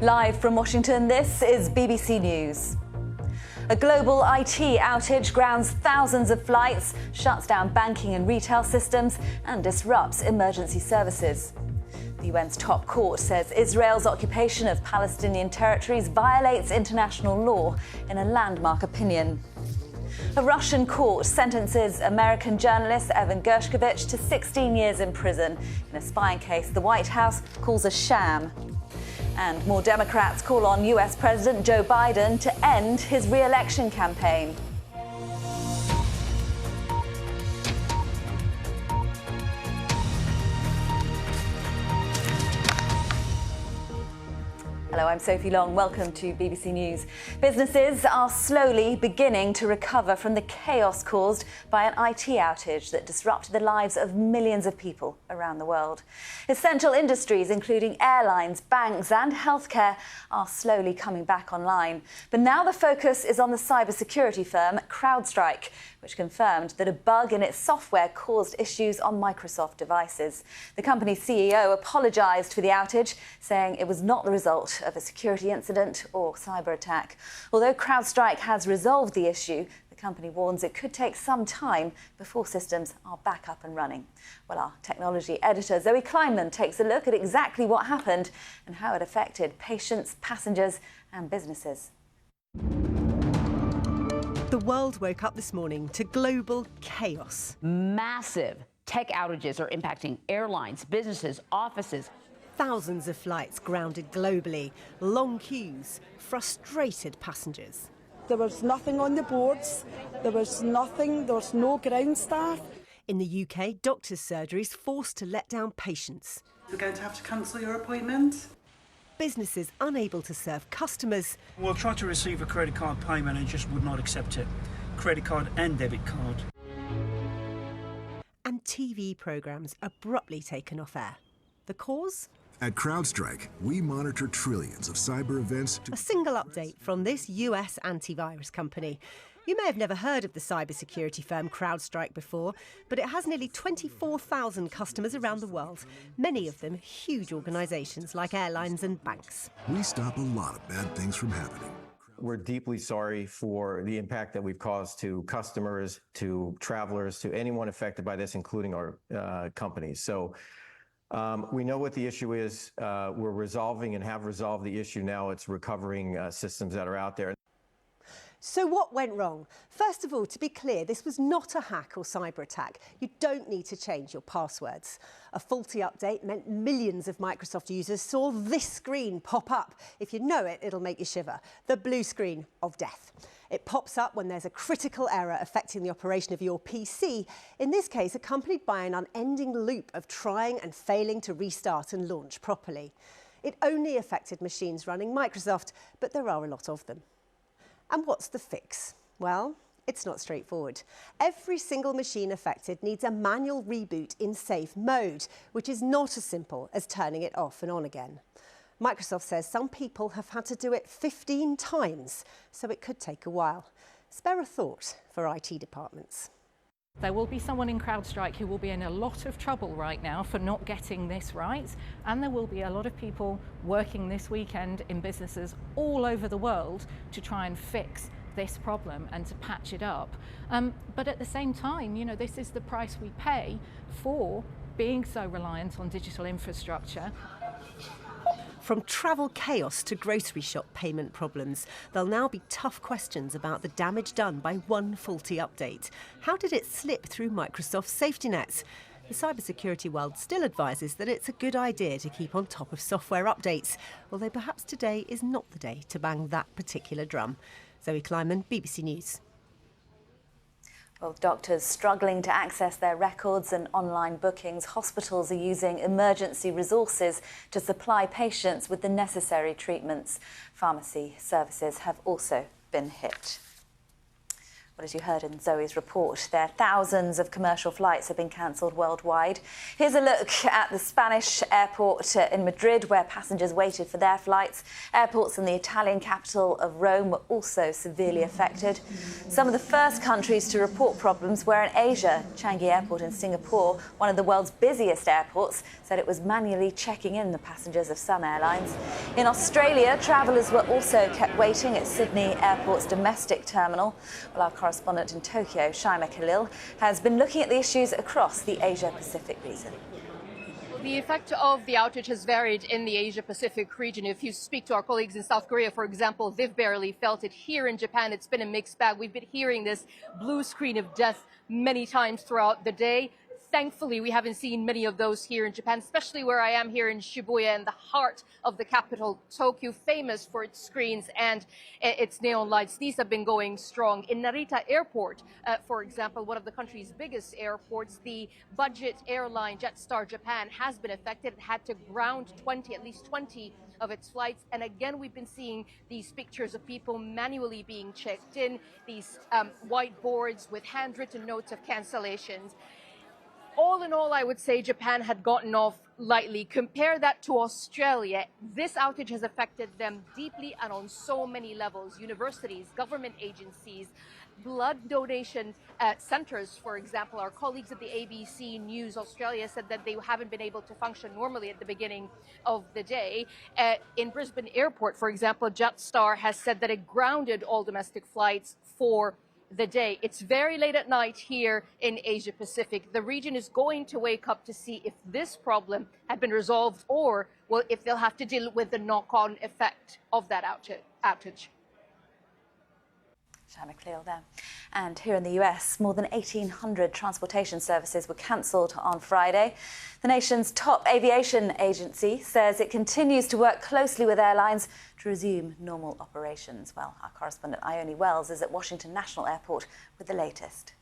Live from Washington, this is BBC News. A global IT outage grounds thousands of flights, shuts down banking and retail systems, and disrupts emergency services. The UN's top court says Israel's occupation of Palestinian territories violates international law in a landmark opinion. A Russian court sentences American journalist Evan Gershkovich to 16 years in prison in a spying case the White House calls a sham. And more Democrats call on US President Joe Biden to end his re-election campaign. Hello, I'm Sophie Long. Welcome to BBC News. Businesses are slowly beginning to recover from the chaos caused by an IT outage that disrupted the lives of millions of people around the world. Essential industries, including airlines, banks and healthcare, are slowly coming back online. But now the focus is on the cybersecurity firm CrowdStrike, which confirmed that a bug in its software caused issues on Microsoft devices. The company's CEO apologised for the outage, saying it was not the result of a security incident or cyber attack. Although CrowdStrike has resolved the issue, the company warns it could take some time before systems are back up and running. Well, our technology editor Zoe Kleinman takes a look at exactly what happened and how it affected patients, passengers and businesses. The world woke up this morning to global chaos. Massive tech outages are impacting airlines, businesses, offices. Thousands of flights grounded globally, long queues, frustrated passengers. There was nothing on the boards, there was no ground staff. In the UK, doctors' surgeries forced to let down patients. You're going to have to cancel your appointment. Businesses unable to serve customers. We'll try to receive a credit card payment and just would not accept it. Credit card and debit card. And TV programmes abruptly taken off air. The cause? At CrowdStrike, we monitor trillions of cyber events. A single update from this US antivirus company. You may have never heard of the cybersecurity firm CrowdStrike before, but it has nearly 24,000 customers around the world, many of them huge organisations like airlines and banks. We stop a lot of bad things from happening. We're deeply sorry for the impact that we've caused to customers, to travelers, to anyone affected by this, including our companies. So we know what the issue is. We're resolving and have resolved the issue now. It's recovering systems that are out there. So what went wrong? First of all, to be clear, this was not a hack or cyber attack. You don't need to change your passwords. A faulty update meant millions of Microsoft users saw this screen pop up. If you know it, it'll make you shiver. The blue screen of death. It pops up when there's a critical error affecting the operation of your PC, in this case accompanied by an unending loop of trying and failing to restart and launch properly. It only affected machines running Microsoft, but there are a lot of them. And what's the fix? Well, it's not straightforward. Every single machine affected needs a manual reboot in safe mode, which is not as simple as turning it off and on again. Microsoft says some people have had to do it 15 times, so it could take a while. Spare a thought for IT departments. There will be someone in CrowdStrike who will be in a lot of trouble right now for not getting this right, and there will be a lot of people working this weekend in businesses all over the world to try and fix this problem and to patch it up. But at the same time, you know, this is the price we pay for being so reliant on digital infrastructure. From travel chaos to grocery shop payment problems, there'll now be tough questions about the damage done by one faulty update. How did it slip through Microsoft's safety nets? The cybersecurity world still advises that it's a good idea to keep on top of software updates, although perhaps today is not the day to bang that particular drum. Zoe Kleinman, BBC News. Well, doctors struggling to access their records and online bookings, hospitals are using emergency resources to supply patients with the necessary treatments. Pharmacy services have also been hit. Well, as you heard in Zoe's report, there thousands of commercial flights have been cancelled worldwide. Here's a look at the Spanish airport in Madrid, where passengers waited for their flights. Airports in the Italian capital of Rome were also severely affected. Some of the first countries to report problems were in Asia. Changi Airport in Singapore, one of the world's busiest airports, said it was manually checking in the passengers of some airlines. In Australia, travellers were also kept waiting at Sydney Airport's domestic terminal. Well, our correspondent in Tokyo, Shaima Khalil, has been looking at the issues across the Asia-Pacific region. The effect of the outage has varied in the Asia-Pacific region. If you speak to our colleagues in South Korea, for example, they've barely felt it. Here in Japan, it's been a mixed bag. We've been hearing this blue screen of death many times throughout the day. Thankfully, we haven't seen many of those here in Japan, especially where I am here in Shibuya, in the heart of the capital, Tokyo, famous for its screens and its neon lights. These have been going strong. In Narita Airport, for example, one of the country's biggest airports, the budget airline Jetstar Japan has been affected. It had to ground at least 20 of its flights. And again, we've been seeing these pictures of people manually being checked in, these whiteboards with handwritten notes of cancellations. All in all, I would say Japan had gotten off lightly. Compare that to Australia. This outage has affected them deeply and on so many levels. Universities, government agencies, blood donation centres, for example. Our colleagues at the ABC News Australia said that they haven't been able to function normally at the beginning of the day. In Brisbane Airport, for example, Jetstar has said that it grounded all domestic flights for the day. It's very late at night here in Asia Pacific. The region is going to wake up to see if this problem had been resolved or, well, if they'll have to deal with the knock-on effect of that outage. Shaima Khalil there. And here in the US, more than 1,800 transportation services were cancelled on Friday. The nation's top aviation agency says it continues to work closely with airlines to resume normal operations. Well, our correspondent Ione Wells is at Washington National Airport with the latest.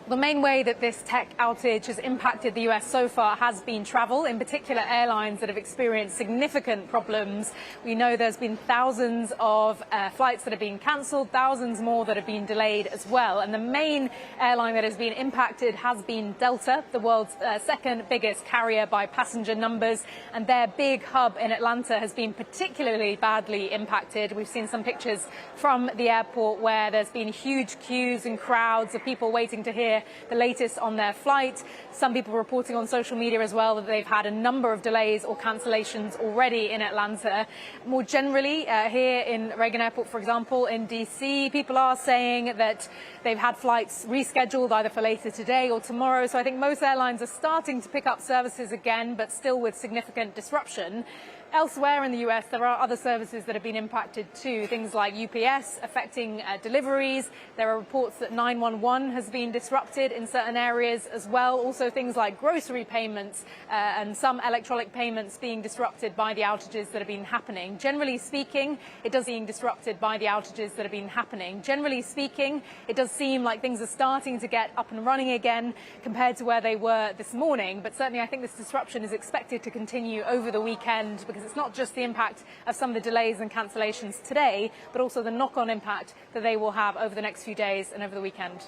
The main way that this tech outage has impacted the US so far has been travel, in particular airlines that have experienced significant problems. We know there's been thousands of flights that have been cancelled, thousands more that have been delayed as well. And the main airline that has been impacted has been Delta, the world's second biggest carrier by passenger numbers. And their big hub in Atlanta has been particularly badly impacted. We've seen some pictures from the airport where there's been huge queues and crowds of people waiting to hear the latest on their flight. Some people reporting on social media as well that they've had a number of delays or cancellations already in Atlanta. More generally, here in Reagan Airport, for example, in DC, people are saying that they've had flights rescheduled either for later today or tomorrow. So I think most airlines are starting to pick up services again, but still with significant disruption. Elsewhere in the US, there are other services that have been impacted too, things like UPS affecting deliveries. There are reports that 911 has been disrupted in certain areas as well. Also things like grocery payments and some electronic payments being disrupted by the outages that have been happening. Generally speaking, it does seem disrupted by the outages that have been happening. Generally speaking, it does seem like things are starting to get up and running again compared to where they were this morning. But certainly I think this disruption is expected to continue over the weekend, because it's not just the impact of some of the delays and cancellations today, but also the knock-on impact that they will have over the next few days and over the weekend.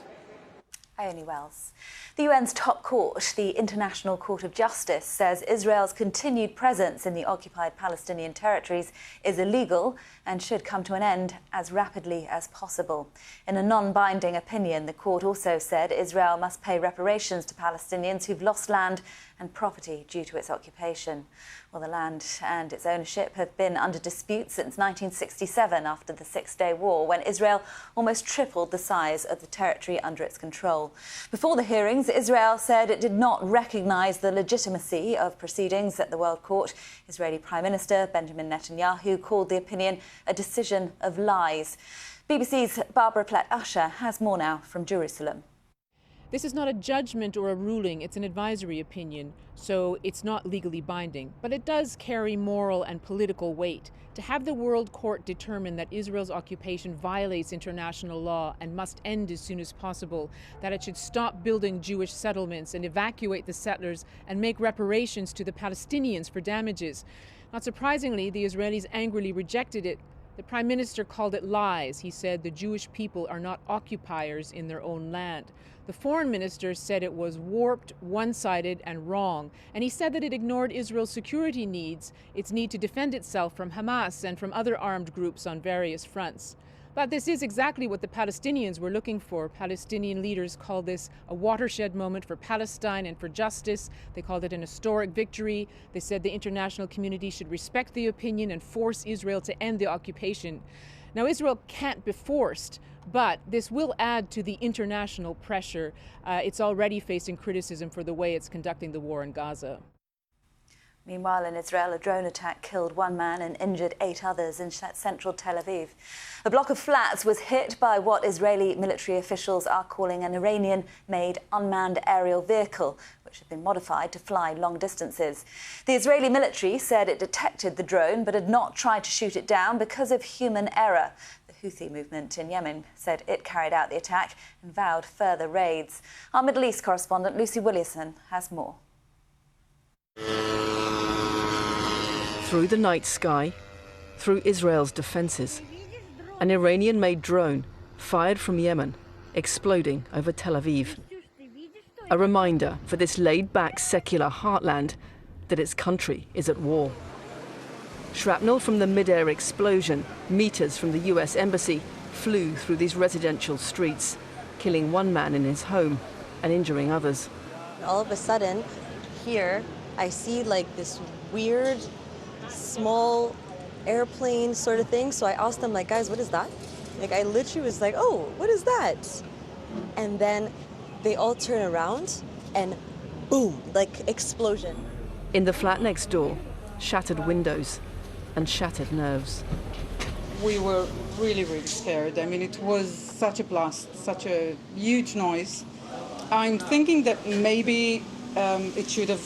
Ione Wells. The UN's top court, the International Court of Justice, says Israel's continued presence in the occupied Palestinian territories is illegal and should come to an end as rapidly as possible. In a non-binding opinion, the court also said Israel must pay reparations to Palestinians who've lost land and property due to its occupation. Well, the land and its ownership have been under dispute since 1967 after the Six-Day War, when Israel almost tripled the size of the territory under its control. Before the hearings, Israel said it did not recognise the legitimacy of proceedings at the World Court. Israeli Prime Minister Benjamin Netanyahu called the opinion a decision of lies. BBC's Barbara Platt-Usher has more now from Jerusalem. This is not a judgment or a ruling, it's an advisory opinion, so it's not legally binding. But it does carry moral and political weight. To have the World Court determine that Israel's occupation violates international law and must end as soon as possible, that it should stop building Jewish settlements and evacuate the settlers and make reparations to the Palestinians for damages. Not surprisingly, the Israelis angrily rejected it. The Prime Minister called it lies. He said the Jewish people are not occupiers in their own land. The Foreign Minister said it was warped, one-sided, and wrong. And he said that it ignored Israel's security needs, its need to defend itself from Hamas and from other armed groups on various fronts. But this is exactly what the Palestinians were looking for. Palestinian leaders called this a watershed moment for Palestine and for justice. They called it an historic victory. They said the international community should respect the opinion and force Israel to end the occupation. Now, Israel can't be forced, but this will add to the international pressure. It's already facing criticism for the way it's conducting the war in Gaza. Meanwhile, in Israel, a drone attack killed 1 man and injured 8 others in central Tel Aviv. A block of flats was hit by what Israeli military officials are calling an Iranian-made unmanned aerial vehicle, which had been modified to fly long distances. The Israeli military said it detected the drone but had not tried to shoot it down because of human error. The Houthi movement in Yemen said it carried out the attack and vowed further raids. Our Middle East correspondent Lucy Williamson has more. Through the night sky, through Israel's defences, an Iranian-made drone fired from Yemen, exploding over Tel Aviv. A reminder for this laid-back secular heartland that its country is at war. Shrapnel from the mid-air explosion, meters from the US embassy, flew through these residential streets, killing 1 man in his home and injuring others. All of a sudden, here, I see like this weird, small airplane sort of thing. So I asked them, like, guys, what is that? Like, I literally was like, oh, what is that? And then they all turn around and boom, like explosion. In the flat next door, shattered windows and shattered nerves. We were really, really scared. I mean, it was such a blast, such a huge noise. I'm thinking that maybe it should have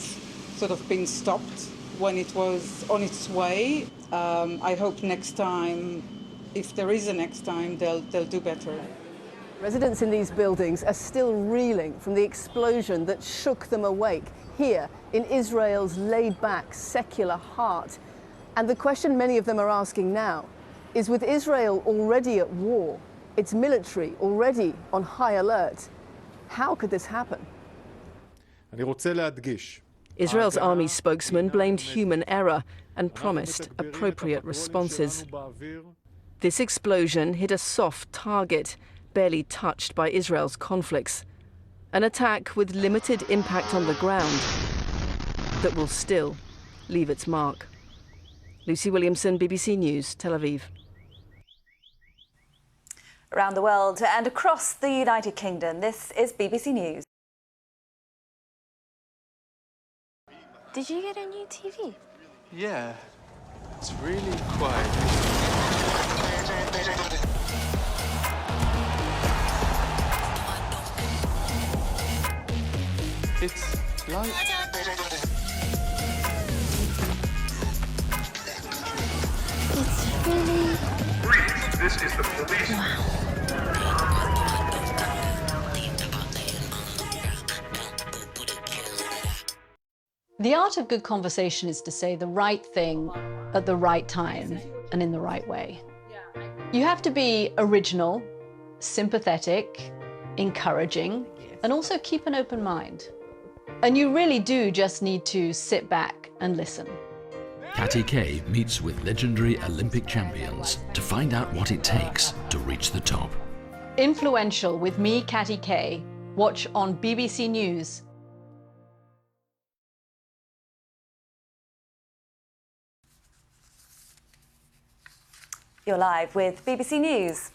sort of been stopped when it was on its way. I hope next time, if there is a next time, they'll do better. Residents in these buildings are still reeling from the explosion that shook them awake here in Israel's laid-back secular heart. And the question many of them are asking now is, with Israel already at war, its military already on high alert, how could this happen? Israel's army spokesman blamed human error and promised appropriate responses. This explosion hit a soft target, barely touched by Israel's conflicts. An attack with limited impact on the ground that will still leave its mark. Lucy Williamson, BBC News, Tel Aviv. Around the world and across the United Kingdom, this is BBC News. Did you get a new TV? Yeah, it's really quiet. It's like... It's really... Please, this is the police. Wow. The art of good conversation is to say the right thing at the right time and in the right way. You have to be original, sympathetic, encouraging, and also keep an open mind. And you really do just need to sit back and listen. Catty Kay meets with legendary Olympic champions to find out what it takes to reach the top. Influential with me, Catty Kay. Watch on BBC News. You're live with BBC News.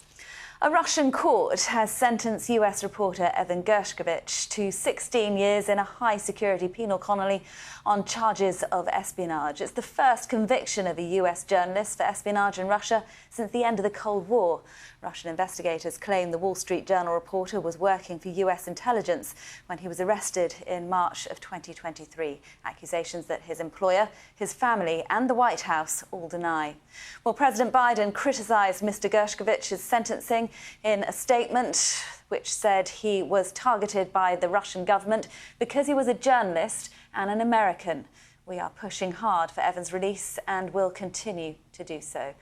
A Russian court has sentenced US reporter Evan Gershkovich to 16 years in a high-security penal colony on charges of espionage. It's the first conviction of a US journalist for espionage in Russia since the end of the Cold War. Russian investigators claim the Wall Street Journal reporter was working for US intelligence when he was arrested in March of 2023. Accusations that his employer, his family and the White House all deny. Well, President Biden criticised Mr. Gershkovich's sentencing in a statement which said he was targeted by the Russian government because he was a journalist and an American. We are pushing hard for Evan's release and will continue to do so.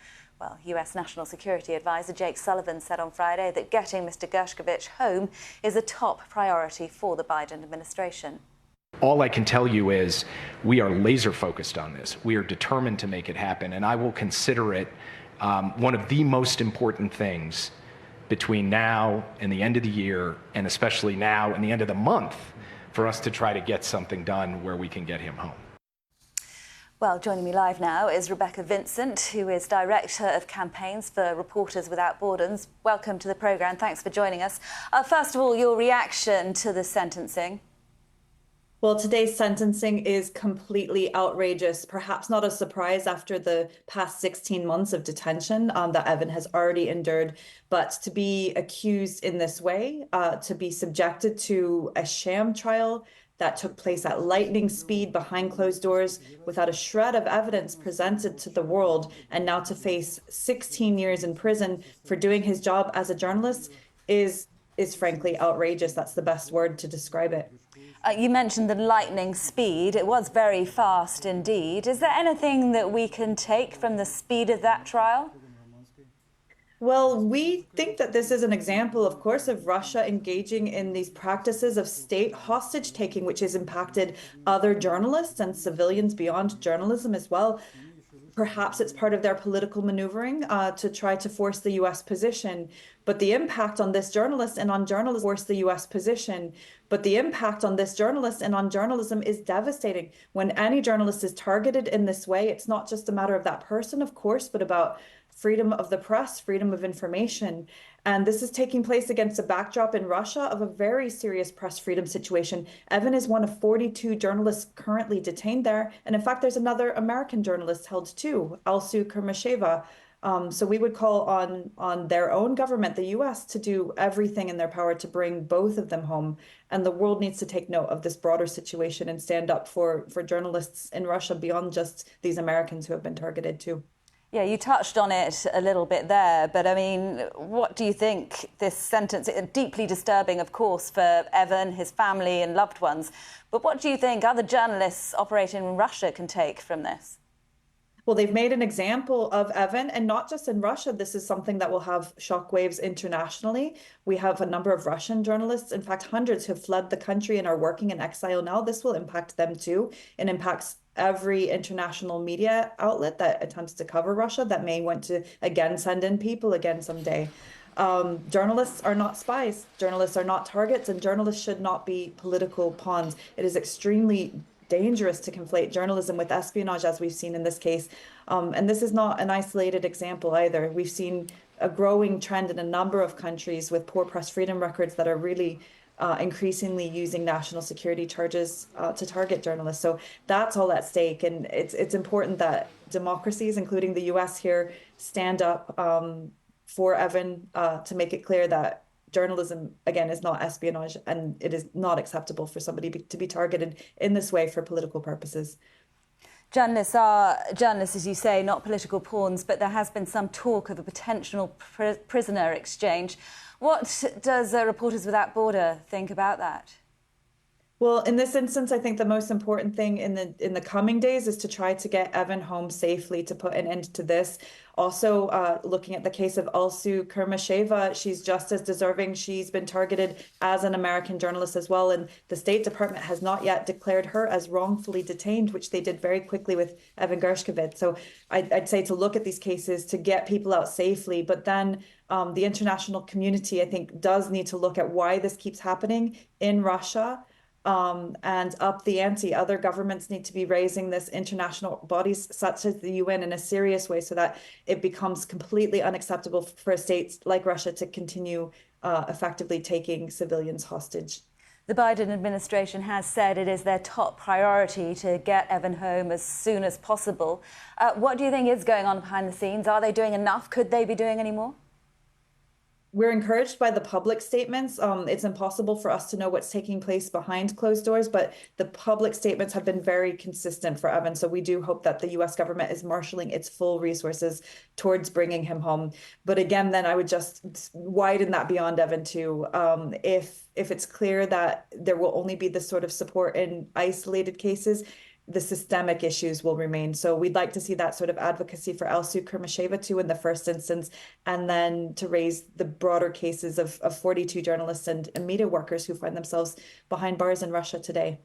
Well, US National Security Advisor Jake Sullivan said on Friday that getting Mr. Gershkovich home is a top priority for the Biden administration. All I can tell you is we are laser focused on this. We are determined to make it happen, and I will consider it one of the most important things between now and the end of the year, and especially now and the end of the month, for us to try to get something done where we can get him home. Well, joining me live now is Rebecca Vincent, who is Director of Campaigns for Reporters Without Borders. Welcome to the programme. Thanks for joining us. First of all, your reaction to the sentencing. Well, today's sentencing is completely outrageous, perhaps not a surprise after the past 16 months of detention that Evan has already endured. But to be accused in this way, to be subjected to a sham trial that took place at lightning speed behind closed doors without a shred of evidence presented to the world, and now to face 16 years in prison for doing his job as a journalist is frankly outrageous. That's the best word to describe it. You mentioned the lightning speed. It was very fast indeed. Is there anything that we can take from the speed of that trial? Well, we think that this is an example, of course, of Russia engaging in these practices of state hostage taking, which has impacted other journalists and civilians beyond journalism as well. Perhaps it's part of their political maneuvering to try to force the U.S. position. But the impact on this journalist and on journalism force the U.S. position. But the impact on this journalist and on journalism is devastating. When any journalist is targeted in this way, it's not just a matter of that person, of course, but about freedom of the press, freedom of information. And this is taking place against a backdrop in Russia of a very serious press freedom situation. Evan is one of 42 journalists currently detained there. And in fact, there's another American journalist held too, Alsu Kurmasheva. So we would call on their own government, the US, to do everything in their power to bring both of them home. And the world needs to take note of this broader situation and stand up for journalists in Russia beyond just these Americans who have been targeted too. Yeah, you touched on it a little bit there, but I mean, what do you think this sentence, deeply disturbing, of course, for Evan, his family and loved ones, but what do you think other journalists operating in Russia can take from this? Well, they've made an example of Evan, and not just in Russia. This is something that will have shockwaves internationally. We have a number of Russian journalists, in fact, hundreds who have fled the country and are working in exile now. This will impact them too. It impacts every international media outlet that attempts to cover Russia that may want to, again, send in people again someday. Journalists are not spies. Journalists are not targets, and journalists should not be political pawns. It is extremely dangerous to conflate journalism with espionage, as we've seen in this case. And this is not an isolated example either. We've seen a growing trend in a number of countries with poor press freedom records that are really increasingly using national security charges to target journalists. So that's all at stake. And it's important that democracies, including the US here, stand up for Evan to make it clear that journalism, again, is not espionage, and it is not acceptable for somebody to be targeted in this way for political purposes. Journalists are journalists, as you say, not political pawns, but there has been some talk of a potential prisoner exchange. What does Reporters Without Borders think about that? Well, in this instance, I think the most important thing in the coming days is to try to get Evan home safely, to put an end to this. Also, looking at the case of Alsu Kurmasheva, she's just as deserving. She's been targeted as an American journalist as well, and the State Department has not yet declared her as wrongfully detained, which they did very quickly with Evan Gershkovich. So I'd say to look at these cases to get people out safely, but then the international community, I think, does need to look at why this keeps happening in Russia. And up the ante. Other governments need to be raising this, international bodies such as the UN, in a serious way so that it becomes completely unacceptable for states like Russia to continue effectively taking civilians hostage. The Biden administration has said it is their top priority to get Evan home as soon as possible. What do you think is going on behind the scenes? Are they doing enough? Could they be doing any more? We're encouraged by the public statements. It's impossible for us to know what's taking place behind closed doors, but the public statements have been very consistent for Evan. So we do hope that the US government is marshaling its full resources towards bringing him home. But again, then I would just widen that beyond Evan too. If it's clear that there will only be this sort of support in isolated cases, the systemic issues will remain. So we'd like to see that sort of advocacy for Elsu Kurmasheva too in the first instance, and then to raise the broader cases of 42 journalists and media workers who find themselves behind bars in Russia today.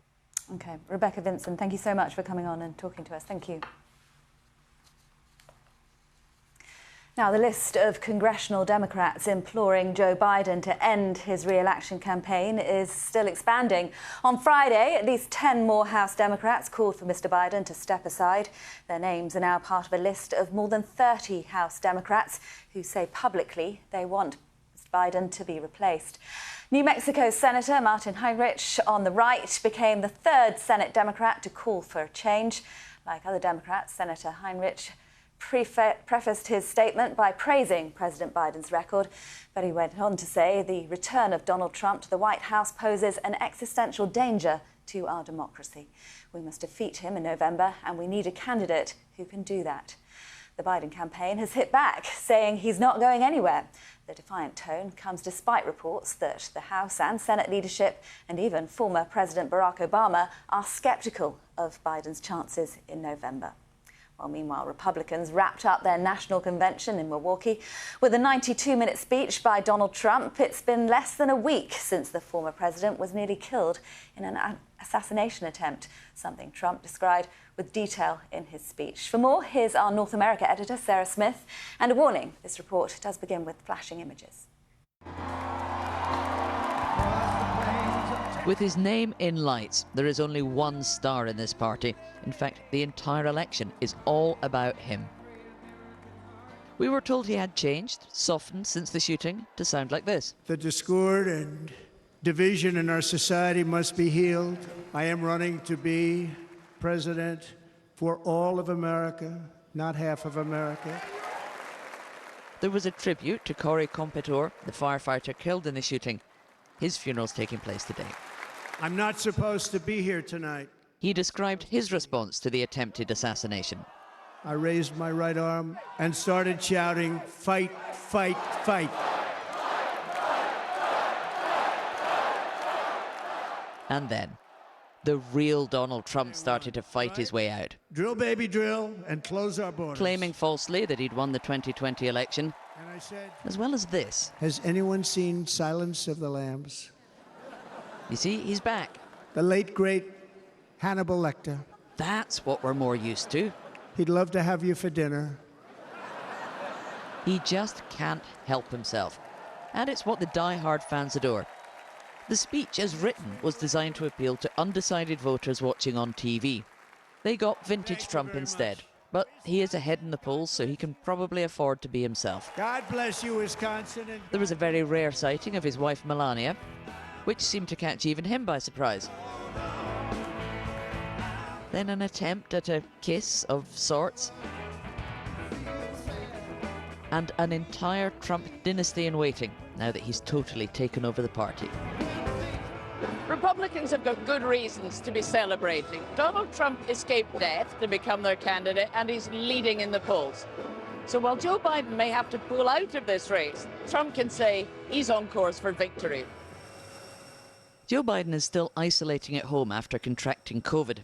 Okay, Rebecca Vincent, thank you so much for coming on and talking to us. Thank you. Now, the list of congressional Democrats imploring Joe Biden to end his re-election campaign is still expanding. On Friday, at least 10 more House Democrats called for Mr. Biden to step aside. Their names are now part of a list of more than 30 House Democrats who say publicly they want Mr. Biden to be replaced. New Mexico Senator Martin Heinrich on the right became the third Senate Democrat to call for a change. Like other Democrats, Senator Heinrich prefaced his statement by praising President Biden's record, but he went on to say the return of Donald Trump to the White House poses an existential danger to our democracy. We must defeat him in November, and we need a candidate who can do that. The Biden campaign has hit back, saying he's not going anywhere. The defiant tone comes despite reports that the House and Senate leadership, and even former President Barack Obama, are sceptical of Biden's chances in November. Well, meanwhile, Republicans wrapped up their national convention in Milwaukee with a 92-minute speech by Donald Trump. It's been less than a week since the former president was nearly killed in an assassination attempt, something Trump described with detail in his speech. For more, here's our North America editor, Sarah Smith. And a warning, this report does begin with flashing images. With his name in lights, there is only one star in this party. In fact, the entire election is all about him. We were told he had changed, softened since the shooting, to sound like this. The discord and division in our society must be healed. I am running to be president for all of America, not half of America. There was a tribute to Corey Competore, the firefighter killed in the shooting. His funeral's taking place today. I'm not supposed to be here tonight. He described his response to the attempted assassination. I raised my right arm and started shouting, "Fight, fight, fight." And then, the real Donald Trump started to fight his way out. Drill, baby, drill, and close our borders. Claiming falsely that he'd won the 2020 election. And I said, as well as this. Has anyone seen Silence of the Lambs? You see, he's back. The late, great Hannibal Lecter. That's what we're more used to. He'd love to have you for dinner. He just can't help himself. And it's what the die-hard fans adore. The speech, as written, was designed to appeal to undecided voters watching on TV. They got vintage Trump instead. But he is ahead in the polls, so he can probably afford to be himself. God bless you, Wisconsin. There was a very rare sighting of his wife, Melania, which seemed to catch even him by surprise. Then an attempt at a kiss of sorts. And an entire Trump dynasty in waiting, now that he's totally taken over the party. Republicans have got good reasons to be celebrating. Donald Trump escaped death to become their candidate, and he's leading in the polls. So while Joe Biden may have to pull out of this race, Trump can say he's on course for victory. Joe Biden is still isolating at home after contracting COVID,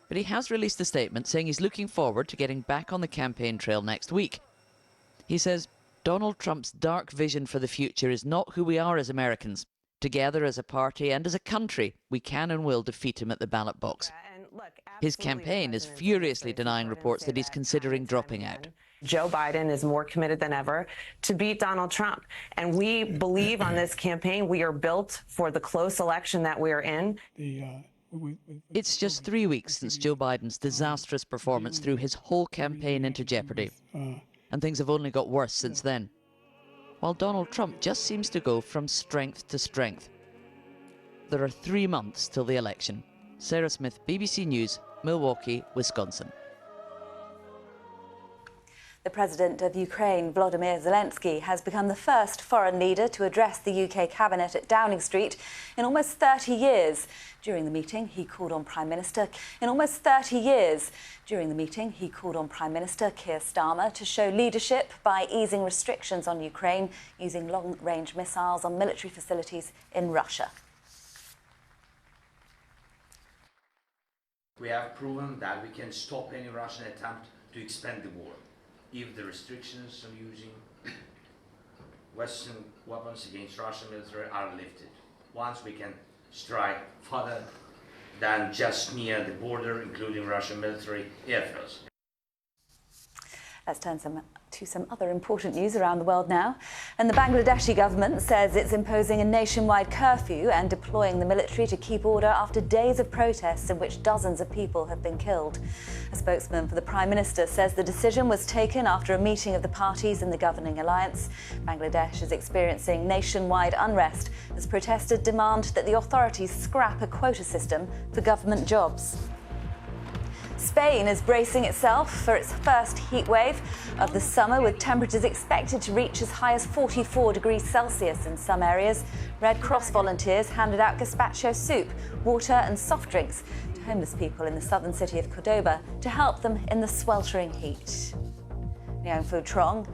but he has released a statement saying he's looking forward to getting back on the campaign trail next week. He says, Donald Trump's dark vision for the future is not who we are as Americans. Together as a party and as a country, we can and will defeat him at the ballot box. His campaign is furiously denying reports that he's considering dropping out. Joe Biden is more committed than ever to beat Donald Trump. And we believe on this campaign, we are built for the close election that we are in. It's just 3 weeks since Joe Biden's disastrous performance threw his whole campaign into jeopardy. And things have only got worse since then. While Donald Trump just seems to go from strength to strength. There are 3 months till the election. Sarah Smith, BBC News, Milwaukee, Wisconsin. The President of Ukraine, Volodymyr Zelensky, has become the first foreign leader to address the UK cabinet at Downing Street in almost 30 years. During the meeting, he called on Prime Minister Keir Starmer to show leadership by easing restrictions on Ukraine using long-range missiles on military facilities in Russia. We have proven that we can stop any Russian attempt to expand the war if the restrictions on using Western weapons against Russian military are lifted. Once we can strike further than just near the border, including Russian military airfields. Let's turn to some other important news around the world now. And the Bangladeshi government says it's imposing a nationwide curfew and deploying the military to keep order after days of protests in which dozens of people have been killed. A spokesman for the Prime Minister says the decision was taken after a meeting of the parties in the governing alliance. Bangladesh is experiencing nationwide unrest as protesters demand that the authorities scrap a quota system for government jobs. Spain is bracing itself for its first heat wave of the summer, with temperatures expected to reach as high as 44 degrees Celsius in some areas. Red Cross volunteers handed out gazpacho soup, water and soft drinks to homeless people in the southern city of Cordoba to help them in the sweltering heat. Nguyen Phu Trong,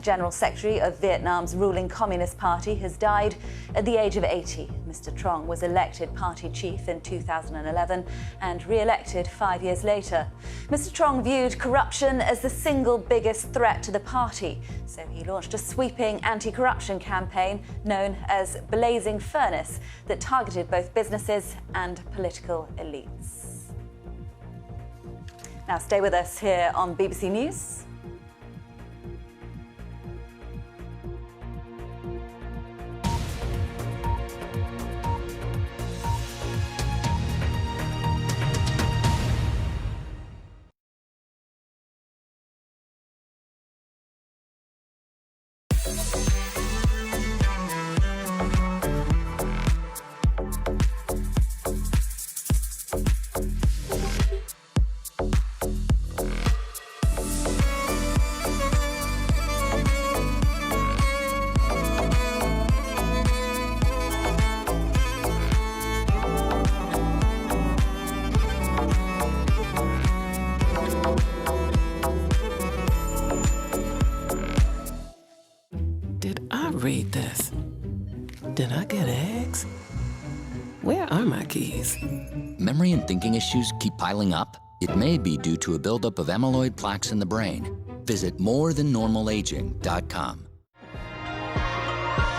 General Secretary of Vietnam's ruling Communist Party, has died at the age of 80. Mr. Trong was elected party chief in 2011 and re-elected 5 years later. Mr. Trong viewed corruption as the single biggest threat to the party, so he launched a sweeping anti-corruption campaign known as Blazing Furnace that targeted both businesses and political elites. Now stay with us here on BBC News. Read this. Did I get eggs? Where are my keys? Memory and thinking issues keep piling up? It may be due to a buildup of amyloid plaques in the brain. Visit morethannormalaging.com.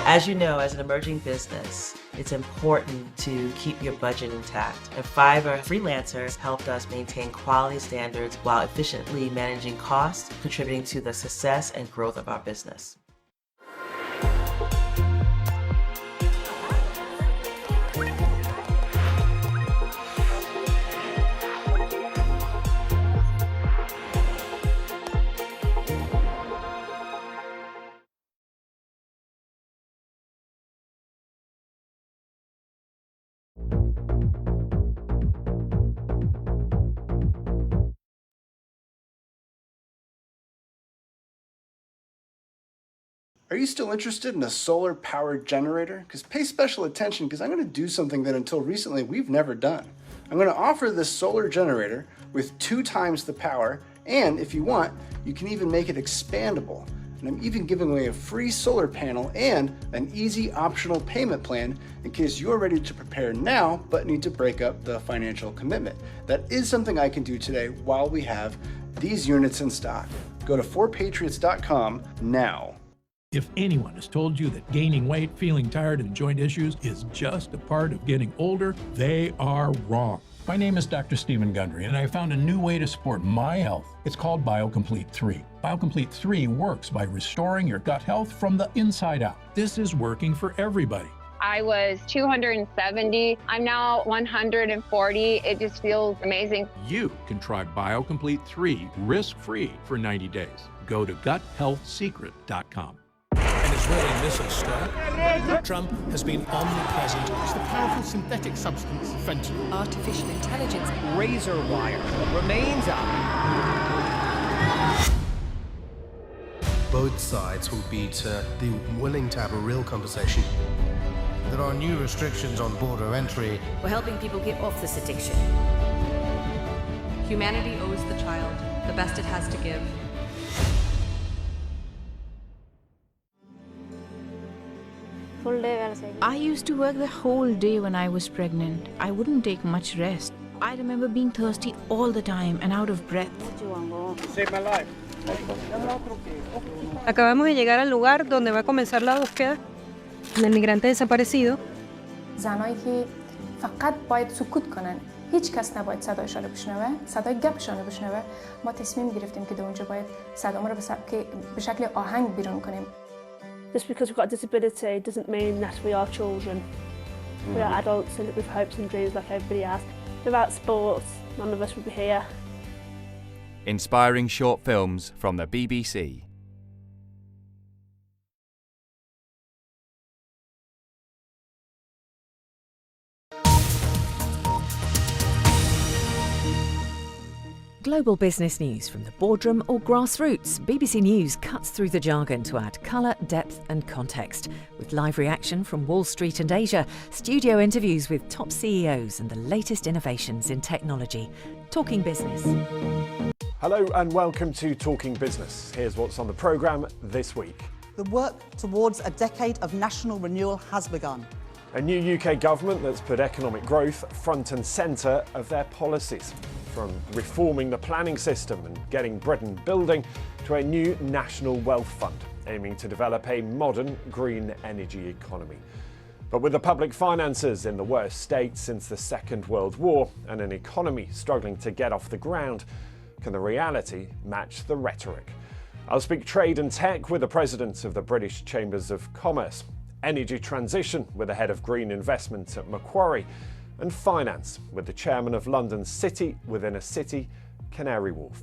As you know, as an emerging business, it's important to keep your budget intact. And Fiverr freelancers helped us maintain quality standards while efficiently managing costs, contributing to the success and growth of our business. Are you still interested in a solar-powered generator? Because pay special attention, because I'm going to do something that until recently we've never done. I'm going to offer this solar generator with 2 times the power, and if you want, you can even make it expandable. And I'm even giving away a free solar panel and an easy optional payment plan in case you're ready to prepare now but need to break up the financial commitment. That is something I can do today while we have these units in stock. Go to 4patriots.com now. If anyone has told you that gaining weight, feeling tired, and joint issues is just a part of getting older, they are wrong. My name is Dr. Stephen Gundry, and I found a new way to support my health. It's called BioComplete 3. BioComplete 3 works by restoring your gut health from the inside out. This is working for everybody. I was 270. I'm now 140. It just feels amazing. You can try BioComplete 3 risk-free for 90 days. Go to guthealthsecret.com. An Israeli missile struck. Trump has been omnipresent. It's the powerful synthetic substance, fentanyl. Artificial intelligence. Razor wire remains up. Both sides will be willing to have a real conversation. There are new restrictions on border entry. We're helping people get off this addiction. Humanity owes the child the best it has to give. I used to work the whole day when I was pregnant. I wouldn't take much rest. I remember being thirsty all the time and out of breath. Save my life. Acabamos de llegar al lugar donde va a comenzar la búsqueda del migrante desaparecido. زنایی که فقط باید سکوت کنن، هیچ کس نباید صدایشان رو بشنوه، صدای گپشان رو بشنوه. ما تصمیم گرفتیم که در اونجا باید صدامون رو به شکل آهنگ بیرون کنیم. Just because we've got a disability doesn't mean that we are children. We are adults with hopes and dreams like everybody has. Without sports, none of us would be here. Inspiring short films from the BBC. Global business news from the boardroom or grassroots. BBC News cuts through the jargon to add colour, depth and context. With live reaction from Wall Street and Asia, studio interviews with top CEOs and the latest innovations in technology. Talking Business. Hello and welcome to Talking Business. Here's what's on the programme this week. The work towards a decade of national renewal has begun. A new UK government that's put economic growth front and centre of their policies. From reforming the planning system and getting Britain building to a new national wealth fund aiming to develop a modern green energy economy. But with the public finances in the worst state since the Second World War and an economy struggling to get off the ground, can the reality match the rhetoric? I'll speak trade and tech with the president of the British Chambers of Commerce, energy transition with the head of green investment at Macquarie, and finance with the chairman of London City within a city, Canary Wharf.